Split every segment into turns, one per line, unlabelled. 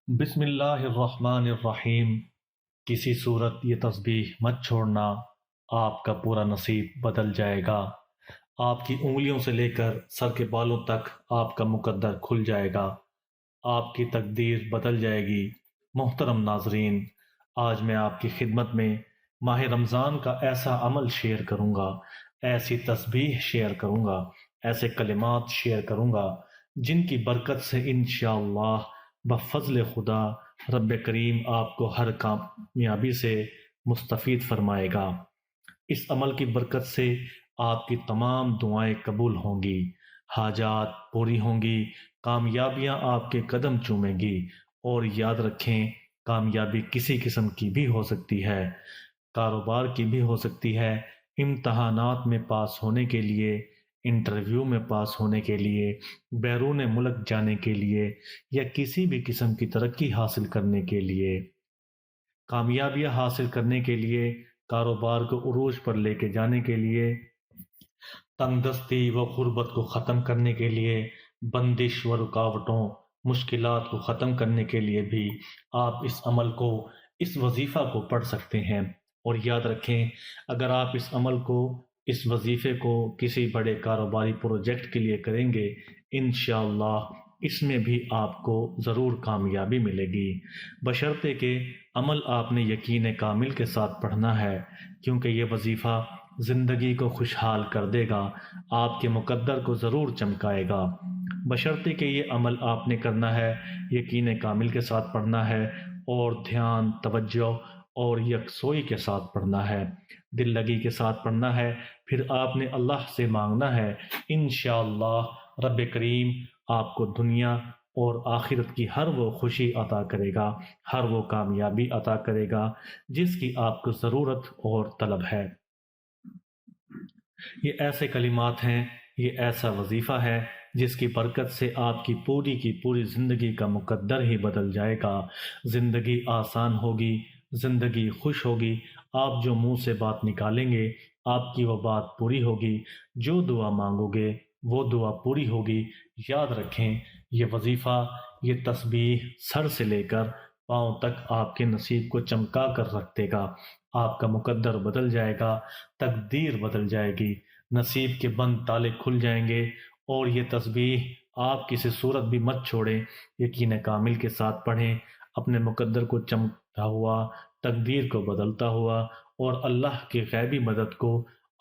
بسم اللہ الرحمن الرحیم۔ کسی صورت یہ تسبیح مت چھوڑنا، آپ کا پورا نصیب بدل جائے گا۔ آپ کی انگلیوں سے لے کر سر کے بالوں تک آپ کا مقدر کھل جائے گا، آپ کی تقدیر بدل جائے گی۔ محترم ناظرین، آج میں آپ کی خدمت میں ماہ رمضان کا ایسا عمل شیئر کروں گا، ایسی تسبیح شیئر کروں گا، ایسے کلمات شیئر کروں گا جن کی برکت سے انشاءاللہ بفضل خدا رب کریم آپ کو ہر کامیابی سے مستفید فرمائے گا۔ اس عمل کی برکت سے آپ کی تمام دعائیں قبول ہوں گی، حاجات پوری ہوں گی، کامیابیاں آپ کے قدم چومیں گی۔ اور یاد رکھیں، کامیابی کسی قسم کی بھی ہو سکتی ہے، کاروبار کی بھی ہو سکتی ہے، امتحانات میں پاس ہونے کے لیے، انٹرویو میں پاس ہونے کے لیے، بیرون ملک جانے کے لیے، یا کسی بھی قسم کی ترقی حاصل کرنے کے لیے، کامیابیاں حاصل کرنے کے لیے، کاروبار کو عروج پر لے کے جانے کے لیے، تنگ دستی و غربت کو ختم کرنے کے لیے، بندش و رکاوٹوں مشکلات کو ختم کرنے کے لیے بھی آپ اس عمل کو، اس وظیفہ کو پڑھ سکتے ہیں۔ اور یاد رکھیں، اگر آپ اس عمل کو، اس وظیفے کو کسی بڑے کاروباری پروجیکٹ کے لیے کریں گے، انشاءاللہ اس میں بھی آپ کو ضرور کامیابی ملے گی، بشرطے کہ عمل آپ نے یقین کامل کے ساتھ پڑھنا ہے، کیونکہ یہ وظیفہ زندگی کو خوشحال کر دے گا، آپ کے مقدر کو ضرور چمکائے گا، بشرطے کہ یہ عمل آپ نے کرنا ہے، یقین کامل کے ساتھ پڑھنا ہے، اور دھیان، توجہ اور یکسوئی کے ساتھ پڑھنا ہے، دل لگی کے ساتھ پڑھنا ہے۔ پھر آپ نے اللہ سے مانگنا ہے، انشاءاللہ رب کریم آپ کو دنیا اور آخرت کی ہر وہ خوشی عطا کرے گا، ہر وہ کامیابی عطا کرے گا جس کی آپ کو ضرورت اور طلب ہے۔ یہ ایسے کلمات ہیں، یہ ایسا وظیفہ ہے جس کی برکت سے آپ کی پوری زندگی کا مقدر ہی بدل جائے گا، زندگی آسان ہوگی، زندگی خوش ہوگی، آپ جو منہ سے بات نکالیں گے آپ کی وہ بات پوری ہوگی، جو دعا مانگو گے وہ دعا پوری ہوگی۔ یاد رکھیں، یہ وظیفہ، یہ تسبیح سر سے لے کر پاؤں تک آپ کے نصیب کو چمکا کر رکھ دے گا، آپ کا مقدر بدل جائے گا، تقدیر بدل جائے گی، نصیب کے بند تالے کھل جائیں گے۔ اور یہ تسبیح آپ کسی صورت بھی مت چھوڑیں، یقین کامل کے ساتھ پڑھیں، اپنے مقدر کو چمکتا ہوا، تقدیر کو بدلتا ہوا، اور اللہ کی غیبی مدد کو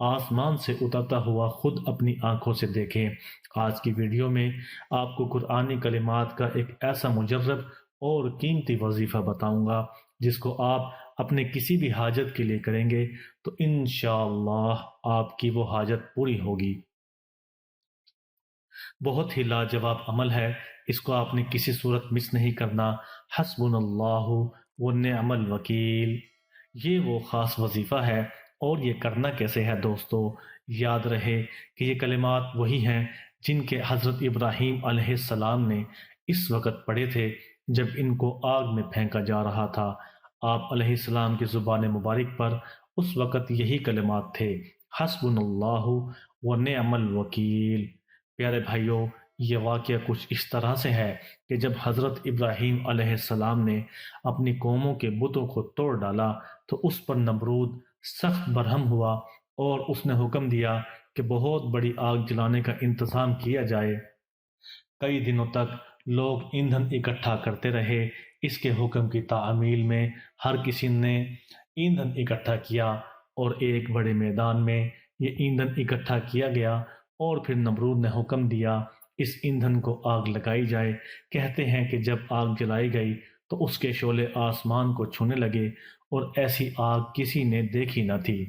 آسمان سے اترتا ہوا خود اپنی آنکھوں سے دیکھیں۔ آج کی ویڈیو میں آپ کو قرآنی کلمات کا ایک ایسا مجرب اور قیمتی وظیفہ بتاؤں گا جس کو آپ اپنے کسی بھی حاجت کے لیے کریں گے تو انشاءاللہ آپ کی وہ حاجت پوری ہوگی۔ بہت ہی لاجواب عمل ہے، اس کو آپ نے کسی صورت مس نہیں کرنا۔ حسبنا اللہ و نعم الوکیل، یہ وہ خاص وظیفہ ہے۔ اور یہ کرنا کیسے ہے دوستو؟ یاد رہے کہ یہ کلمات وہی ہیں جن کے حضرت ابراہیم علیہ السلام نے اس وقت پڑھے تھے جب ان کو آگ میں پھینکا جا رہا تھا۔ آپ علیہ السلام کی زبان مبارک پر اس وقت یہی کلمات تھے، حسبنا اللہ و نعم الوکیل۔ پیارے بھائیوں، یہ واقعہ کچھ اس طرح سے ہے کہ جب حضرت ابراہیم علیہ السلام نے اپنی قوموں کے بتوں کو توڑ ڈالا تو اس پر نمرود سخت برہم ہوا، اور اس نے حکم دیا کہ بہت بڑی آگ جلانے کا انتظام کیا جائے۔ کئی دنوں تک لوگ ایندھن اکٹھا کرتے رہے۔ اس کے حکم کی تعمیل میں ہر کسی نے ایندھن اکٹھا کیا، اور ایک بڑے میدان میں یہ ایندھن اکٹھا کیا گیا، اور پھر نمرود نے حکم دیا اس ایندھن کو آگ لگائی جائے۔ کہتے ہیں کہ جب آگ جلائی گئی تو اس کے شعلے آسمان کو چھونے لگے، اور ایسی آگ کسی نے دیکھی نہ تھی۔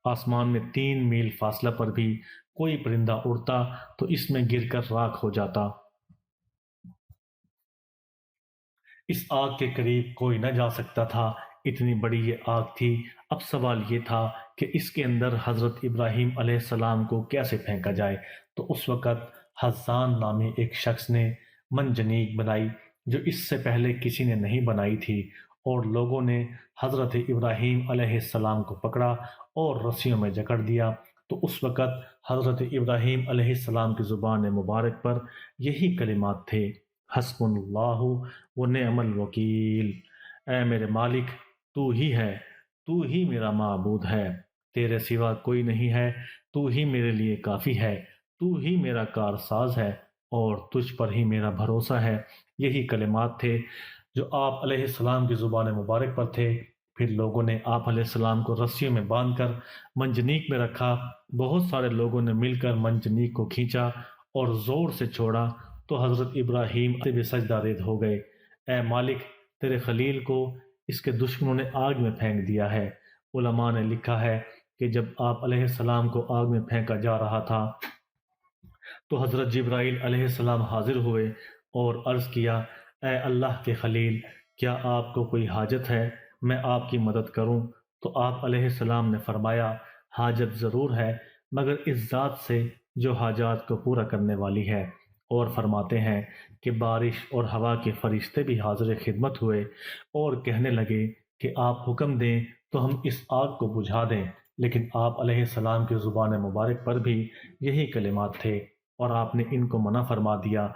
آسمان میں 3 میل فاصلہ پر بھی کوئی پرندہ اڑتا تو اس میں گر کر راکھ ہو جاتا۔ اس آگ کے قریب کوئی نہ جا سکتا تھا، اتنی بڑی یہ آگ تھی۔ اب سوال یہ تھا کہ اس کے اندر حضرت ابراہیم علیہ السلام کو کیسے پھینکا جائے؟ تو اس وقت حزان نامی ایک شخص نے منجنیق بنائی جو اس سے پہلے کسی نے نہیں بنائی تھی، اور لوگوں نے حضرت ابراہیم علیہ السلام کو پکڑا اور رسیوں میں جکڑ دیا۔ تو اس وقت حضرت ابراہیم علیہ السلام کی زبان مبارک پر یہی کلمات تھے، حسبنا اللہ و نعم الوکیل۔ اے میرے مالک، تو ہی ہے، تو ہی میرا معبود ہے، تیرے سوا کوئی نہیں ہے، تو ہی میرے لیے کافی ہے، تو ہی میرا کارساز ہے اور تجھ پر ہی میرا بھروسہ ہے۔ یہی کلمات تھے جو آپ علیہ السلام کی زبان مبارک پر تھے۔ پھر لوگوں نے آپ علیہ السلام کو رسیوں میں باندھ کر منجنیق میں رکھا۔ بہت سارے لوگوں نے مل کر منجنیق کو کھینچا اور زور سے چھوڑا تو حضرت ابراہیم سے بھی سجدہ ریز ہو گئے۔ اے مالک، تیرے خلیل کو اس کے دشمنوں نے آگ میں پھینک دیا ہے۔ علماء نے لکھا ہے کہ جب آپ علیہ السلام کو آگ میں پھینکا جا رہا تھا تو حضرت جبرائیل علیہ السلام حاضر ہوئے اور عرض کیا، اے اللہ کے خلیل، کیا آپ کو کوئی حاجت ہے؟ میں آپ کی مدد کروں؟ تو آپ علیہ السلام نے فرمایا، حاجت ضرور ہے، مگر اس ذات سے جو حاجات کو پورا کرنے والی ہے۔ اور فرماتے ہیں کہ بارش اور ہوا کے فرشتے بھی حاضر خدمت ہوئے اور کہنے لگے کہ آپ حکم دیں تو ہم اس آگ کو بجھا دیں، لیکن آپ علیہ السلام کی زبان مبارک پر بھی یہی کلمات تھے اور آپ نے ان کو منع فرما دیا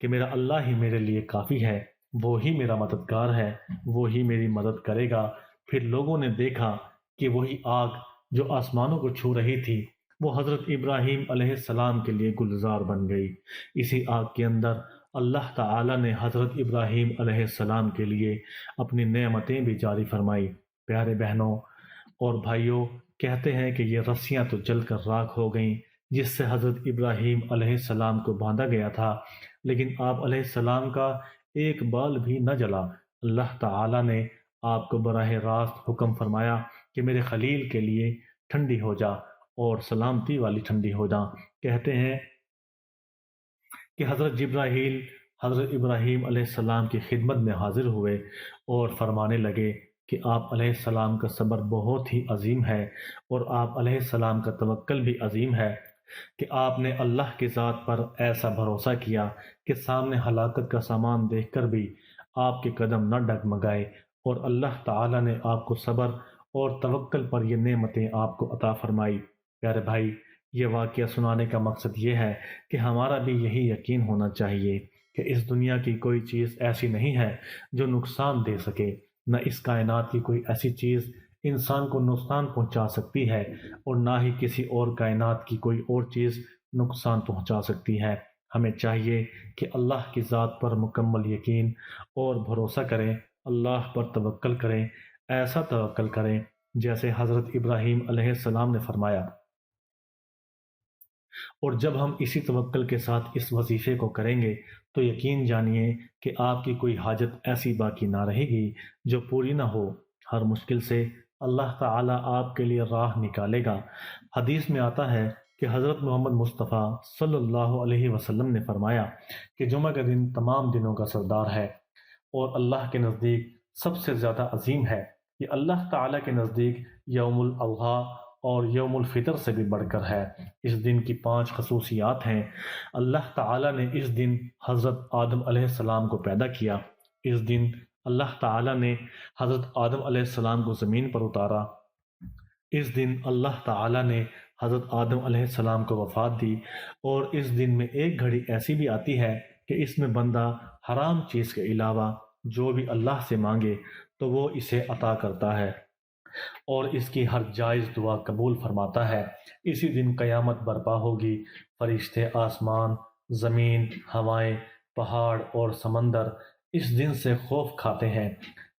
کہ میرا اللہ ہی میرے لیے کافی ہے، وہی میرا مددگار ہے، وہی میری مدد کرے گا۔ پھر لوگوں نے دیکھا کہ وہی آگ جو آسمانوں کو چھو رہی تھی وہ حضرت ابراہیم علیہ السلام کے لیے گلزار بن گئی۔ اسی آگ کے اندر اللہ تعالی نے حضرت ابراہیم علیہ السلام کے لیے اپنی نعمتیں بھی جاری فرمائی۔ پیارے بہنوں اور بھائیوں، کہتے ہیں کہ یہ رسیاں تو جل کر راکھ ہو گئیں جس سے حضرت ابراہیم علیہ السلام کو باندھا گیا تھا، لیکن آپ علیہ السلام کا ایک بال بھی نہ جلا۔ اللہ تعالی نے آپ کو براہ راست حکم فرمایا کہ میرے خلیل کے لیے ٹھنڈی ہو جا اور سلامتی والی ٹھنڈی ہو جا۔ کہتے ہیں کہ حضرت جبرائیل حضرت ابراہیم علیہ السلام کی خدمت میں حاضر ہوئے اور فرمانے لگے کہ آپ علیہ السلام کا صبر بہت ہی عظیم ہے اور آپ علیہ السلام کا توکل بھی عظیم ہے کہ آپ نے اللہ کی ذات پر ایسا بھروسہ کیا کہ سامنے ہلاکت کا سامان دیکھ کر بھی آپ کے قدم نہ ڈگمگائے، اور اللہ تعالی نے آپ کو صبر اور توکل پر یہ نعمتیں آپ کو عطا فرمائی۔ پیارے بھائی، یہ واقعہ سنانے کا مقصد یہ ہے کہ ہمارا بھی یہی یقین ہونا چاہیے کہ اس دنیا کی کوئی چیز ایسی نہیں ہے جو نقصان دے سکے، نہ اس کائنات کی کوئی ایسی چیز انسان کو نقصان پہنچا سکتی ہے، اور نہ ہی کسی اور کائنات کی کوئی اور چیز نقصان پہنچا سکتی ہے۔ ہمیں چاہیے کہ اللہ کی ذات پر مکمل یقین اور بھروسہ کریں، اللہ پر توکل کریں، ایسا توکل کریں جیسے حضرت ابراہیم علیہ السلام نے فرمایا۔ اور جب ہم اسی توکل کے ساتھ اس وظیفے کو کریں گے تو یقین جانیے کہ آپ کی کوئی حاجت ایسی باقی نہ رہے گی جو پوری نہ ہو۔ ہر مشکل سے اللہ تعالیٰ آپ کے لیے راہ نکالے گا۔ حدیث میں آتا ہے کہ حضرت محمد مصطفیٰ صلی اللہ علیہ وسلم نے فرمایا کہ جمعہ کا دن تمام دنوں کا سردار ہے اور اللہ کے نزدیک سب سے زیادہ عظیم ہے۔ یہ اللہ تعالیٰ کے نزدیک یوم الاضحیٰ اور یوم الفطر سے بھی بڑھ کر ہے۔ اس دن کی 5 خصوصیات ہیں۔ اللہ تعالیٰ نے اس دن حضرت آدم علیہ السلام کو پیدا کیا۔ اس دن اللہ تعالیٰ نے حضرت آدم علیہ السلام کو زمین پر اتارا۔ اس دن اللہ تعالیٰ نے حضرت آدم علیہ السلام کو وفات دی، اور اس دن میں ایک گھڑی ایسی بھی آتی ہے کہ اس میں بندہ حرام چیز کے علاوہ جو بھی اللہ سے مانگے تو وہ اسے عطا کرتا ہے اور اس کی ہر جائز دعا قبول فرماتا ہے۔ اسی دن قیامت برپا ہوگی، فرشتے آسمان، زمین، ہوائیں، پہاڑ اور سمندر اس دن سے خوف کھاتے ہیں۔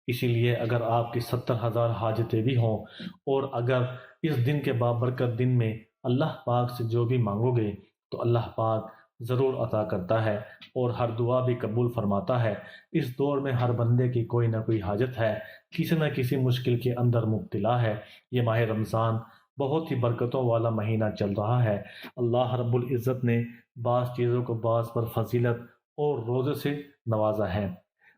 اسی لیے اگر آپ کی 70,000 حاجتیں بھی ہوں اور اگر اس دن کے بابرکت دن میں اللہ پاک سے جو بھی مانگو گے تو اللہ پاک ضرور عطا کرتا ہے اور ہر دعا بھی قبول فرماتا ہے۔ اس دور میں ہر بندے کی کوئی نہ کوئی حاجت ہے، کسی نہ کسی مشکل کے اندر مبتلا ہے۔ یہ ماہ رمضان بہت ہی برکتوں والا مہینہ چل رہا ہے۔ اللہ رب العزت نے بعض چیزوں کو بعض پر فضیلت اور روزے سے نوازا ہے،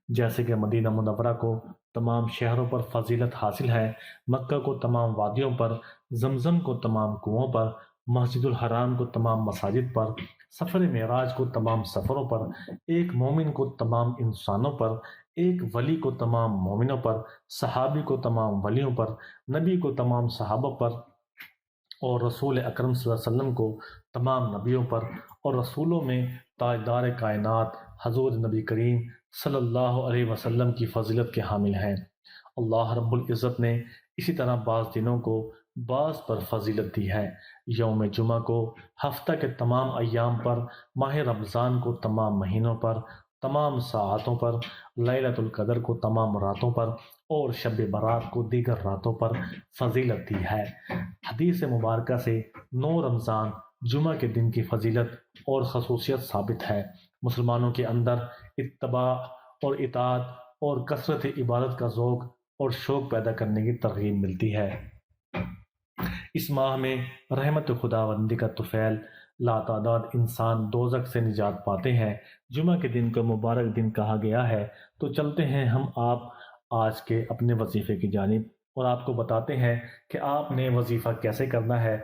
جیسے کہ مدینہ منورہ کو تمام شہروں پر فضیلت حاصل ہے، مکہ کو تمام وادیوں پر، زمزم کو تمام کنووں پر، مسجد الحرام کو تمام مساجد پر، سفر معراج کو تمام سفروں پر، ایک مومن کو تمام انسانوں پر، ایک ولی کو تمام مومنوں پر، صحابی کو تمام ولیوں پر، نبی کو تمام صحابہ پر، اور رسول اکرم صلی اللہ علیہ وسلم کو تمام نبیوں پر، اور رسولوں میں تاجدار کائنات حضور نبی کریم صلی اللہ علیہ وسلم کی فضیلت کے حامل ہیں۔ اللہ رب العزت نے اسی طرح بعض دنوں کو بعض پر فضیلت دی ہے۔ یوم جمعہ کو ہفتہ کے تمام ایام پر، ماہ رمضان کو تمام مہینوں پر، تمام ساعتوں پر، لیلۃ القدر کو تمام راتوں پر، اور شب برات کو دیگر راتوں پر فضیلت دی ہے۔ حدیث مبارکہ سے 9 رمضان جمعہ کے دن کی فضیلت اور خصوصیت ثابت ہے۔ مسلمانوں کے اندر اتباع اور اطاعت اور کثرت عبادت کا ذوق اور شوق پیدا کرنے کی ترغیب ملتی ہے۔ اس ماہ میں رحمت خداوندی کا طفیل لاتعداد انسان دوزخ سے نجات پاتے ہیں۔ جمعہ کے دن کو مبارک دن کہا گیا ہے۔ تو چلتے ہیں ہم آپ آج کے اپنے وظیفے کی جانب، اور آپ کو بتاتے ہیں کہ آپ نے وظیفہ کیسے کرنا ہے۔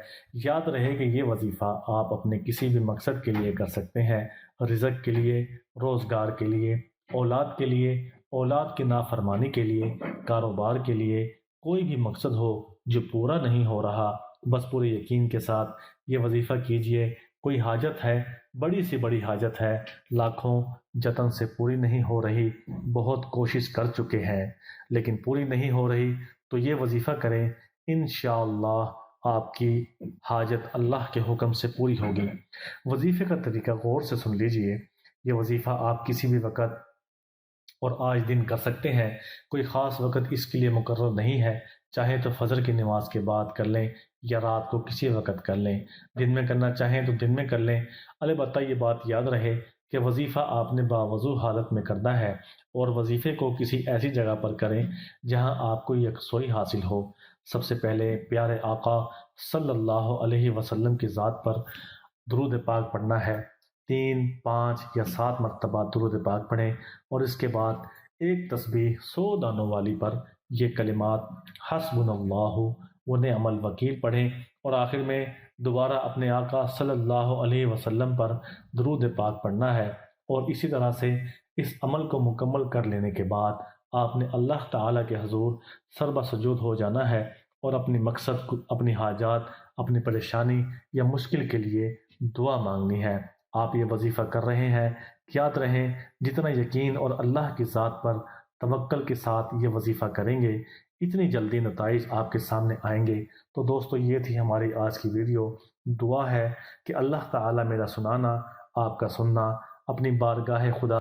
یاد رہے کہ یہ وظیفہ آپ اپنے کسی بھی مقصد کے لیے کر سکتے ہیں، رزق کے لیے، روزگار کے لیے، اولاد کے لیے، اولاد کی نافرمانی کے لیے، کاروبار کے لیے۔ کوئی بھی مقصد ہو جو پورا نہیں ہو رہا، بس پورے یقین کے ساتھ یہ وظیفہ کیجئے۔ کوئی حاجت ہے، بڑی سی بڑی حاجت ہے، لاکھوں جتن سے پوری نہیں ہو رہی، بہت کوشش کر چکے ہیں لیکن پوری نہیں ہو رہی، تو یہ وظیفہ کریں، انشاءاللہ آپ کی حاجت اللہ کے حکم سے پوری ہوگی۔ وظیفے کا طریقہ غور سے سن لیجئے۔ یہ وظیفہ آپ کسی بھی وقت اور آج دن کر سکتے ہیں، کوئی خاص وقت اس کے لیے مقرر نہیں ہے۔ چاہے تو فجر کی نماز کے بعد کر لیں یا رات کو کسی وقت کر لیں، دن میں کرنا چاہیں تو دن میں کر لیں۔ البتہ یہ بات یاد رہے کہ وظیفہ آپ نے باوضو حالت میں کرنا ہے، اور وظیفے کو کسی ایسی جگہ پر کریں جہاں آپ کو یکسوئی حاصل ہو۔ سب سے پہلے پیارے آقا صلی اللہ علیہ وسلم کی ذات پر درود پاک پڑھنا ہے۔ 3، 5 یا 7 مرتبہ درود پاک پڑھیں، اور اس کے بعد ایک تسبیح 100 دانوں والی پر یہ کلمات حسبنا اللہ و نعم الوکیل پڑھیں، اور آخر میں دوبارہ اپنے آقا صلی اللہ علیہ وسلم پر درود پاک پڑھنا ہے۔ اور اسی طرح سے اس عمل کو مکمل کر لینے کے بعد آپ نے اللہ تعالیٰ کے حضور سربہ سجود ہو جانا ہے، اور اپنی مقصد، اپنی حاجات، اپنی پریشانی یا مشکل کے لیے دعا مانگنی ہے۔ آپ یہ وظیفہ کر رہے ہیں، یاد رہیں جتنا یقین اور اللہ کی ذات پر توکل کے ساتھ یہ وظیفہ کریں گے، اتنی جلدی نتائج آپ کے سامنے آئیں گے۔ تو دوستو، یہ تھی ہماری آج کی ویڈیو۔ دعا ہے کہ اللہ تعالیٰ میرا سنانا، آپ کا سننا اپنی بارگاہ خدا